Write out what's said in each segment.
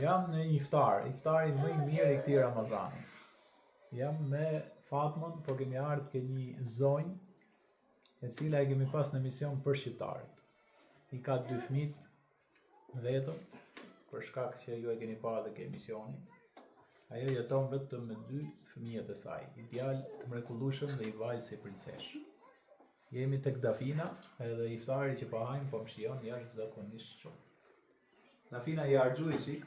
Jam në një iftar, iftari më i mirë i këtij Ramazani. Jam me Fatmën, po kemi ardhur ke një zonjë e cila e kemi pas në emision për shqiptarit. I ka 2 fëmijë vetëm, për shkak që ju e keni parë dhe ke emisioni. Ajo jeton vetëm me 2 fëmijët e saj, i djalë të mrekullueshëm dhe i vajzë si princeshë. Jemi tek Dafina, edhe iftari që po hajmë po më shijon jashtëzakonisht shumë. Dafina i arxhu i çik.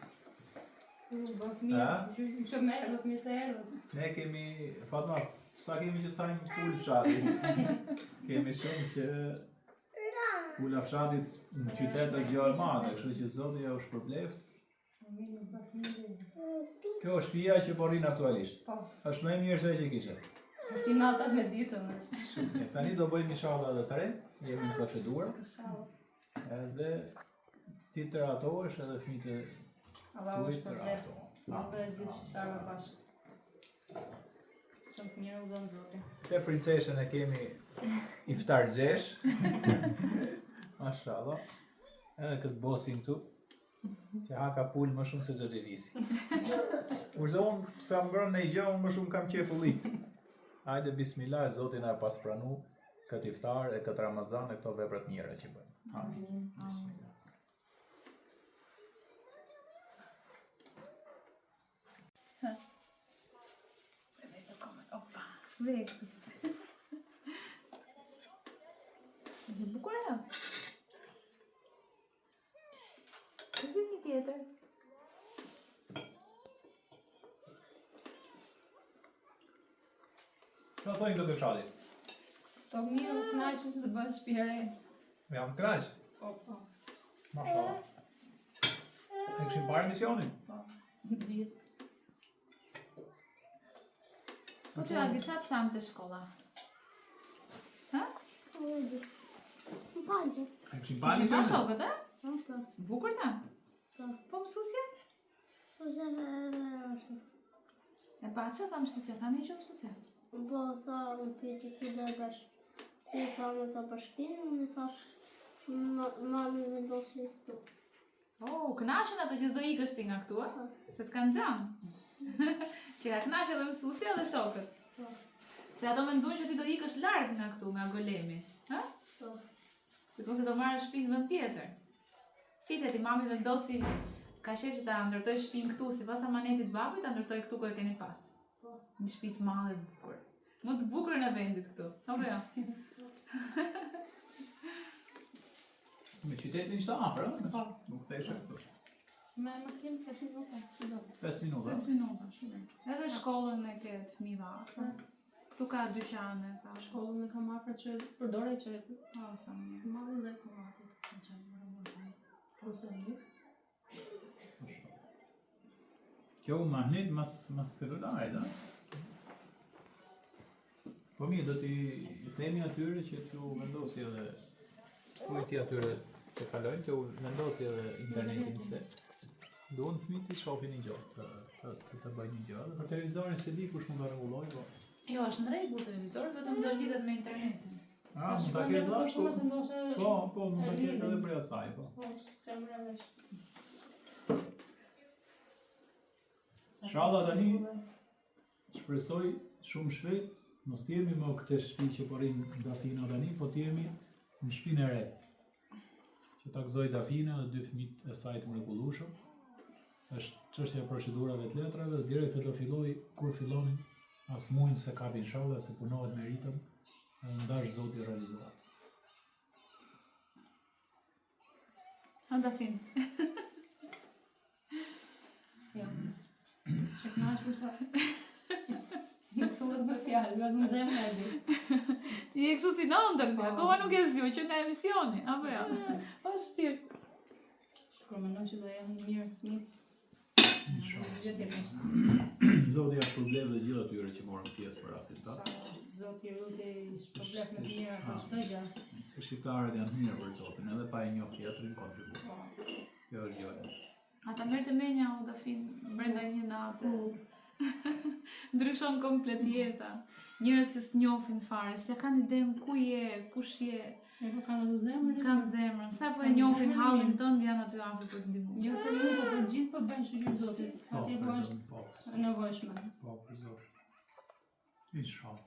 Ne kemi, Fatma, sa kemi që sajmë pulë fshatit. Kemi shumë që pula fshatit në qytet është gjë e madhe, kështu që Zoti ja u shpërbleft. Kjo është shtëpia që po rrin aktualisht. Është më e mirë se që kishe. Si natat me ditën është. Shumë. Tani do bëjmë inshallah edhe të re, jemi në procedurë. Edhe ti të ratohesh edhe fëmijët e Allah është për letë. Allah është gjithë shqiptarë bashkë. Shumë të mirë u dhënë Zoti. Te princeshën e kemi iftar gjesh. Mashallah. Edhe këtë bosin këtu, që haka pulë më shumë se Xhaxhivisi. Kurse unë, sa më bërën në i gjë, unë më shumë kam qef ullit. Hajde bismillah, Zoti na pas pranu këtë iftar e këtë Ramazan e këto veprat mira që bëjmë. Amin. Bismillah. Vek. Është bukur e? Është një tjetër. Çfarë thonë këtë fshatit? Po mirë, u kënaqem që të bëhet shtëpi e re. Jam të kënaq. Po. Mashallah. E këshim parë emisionin? Po. Gjithë. Po ty Agi, qa të thamë të shkolla? Ha? E këshim parë Ishin pa emisionin? shokët, e? Bukur ta? Po mësusja? E pa që tha mësusja? Tha një që mësusja? Po, tha më piti ku dhe bash. Ti tha me ta për shpinë, unë i thash mami vendosi këtu. Kënaqen ato që s'do ikësh ti nga këtu, e? Se t'kanë gjanë. Që ka kënaqë edhe mësusja dhe shokët. Se ato mendojnë që ti do ikësh larg nga këtu, nga golemi. Ha? Sikurse do marrësh shtëpinë vend tjetër. Si ti mami vendosi, ka shef që ta ndërtoj shtëpinë këtu sipas amanetit babit, ta ndërtoj këtu ku e keni pas. Një shtëpi të madhe e bukur. Më të bukur në vendit këtu. Apo jo? Me qytetin ishte afër, ëh? Po. Nuk theshë këtu. Me makinë 5 minuta, si do. 5 minuta. 5 minuta, shumë. Edhe shkollën e ke të fëmijëve afër. Këtu ka dyqane, ka Shkollën e kam afër që përdore që sa më mirë. madhe dhe kurati. Ose një. Kjo u mahnit mas celularit, a? Po mirë, do t'i themi atyre që t'u vendosi edhe kujti atyre që kalojnë, që u vendosi edhe internetin se duhen fëmijët të shohin një gjë, të bëjnë një gjë. Dhe për televizorin se di kush mund ta rregullojë, po. Jo, është në rregull televizor, vetëm do lidhet me internetin. Mund ta ketë Po ashtu. shumë se ndoshta. Po, mund ta ketë edhe për asaj, po. Po, se më rrevesh. Inshallah tani shpresoj shumë shpejt mos t'jemi më këtë shtëpi që po rrim Dafina tani, po t'jemi në shtëpinë e re. Që ta gëzoj Dafina dhe 2 fëmijët e saj të mrekullueshëm. Është çështja e procedurave të letrave dhe direkt do filloj kur fillonin as mujnë se kapi inshallah se punohet me ritëm dhe ndash Zoti realizohet. Dafin. Ja. Shkënash sa. Nuk thuhet me fjalë, vetëm zemra e di. Ti je kështu si në ndër, akoma nuk e zgjuar që nga emisioni, apo jo? O shpirt. Kur mendon që do jenë mirë fëmijët. Zoti ja shpërblet dhe gjithë atyre që morën pjesë për rastin ta. Zoti rrugë shpërblet me mirë atë çdo gjë. Se shqiptarët janë mirë për Zotin, edhe pa e njohur tjetrin kontribuon. Kjo është gjë. Ata merr të menja o Dafin brenda një nate. Ndryshon komplet jeta. Njerëz që s'njohin fare, se kanë idenë ku je, kush je. E po kanë edhe zemrën. Kanë zemrën. Sa po e njohin hallin tënd janë aty afër për të ndihmuar. Jo për mua, por për gjithë për bëjnë shëgjë zotit. Atje ku është e nevojshme. Po, për zot. Inshallah.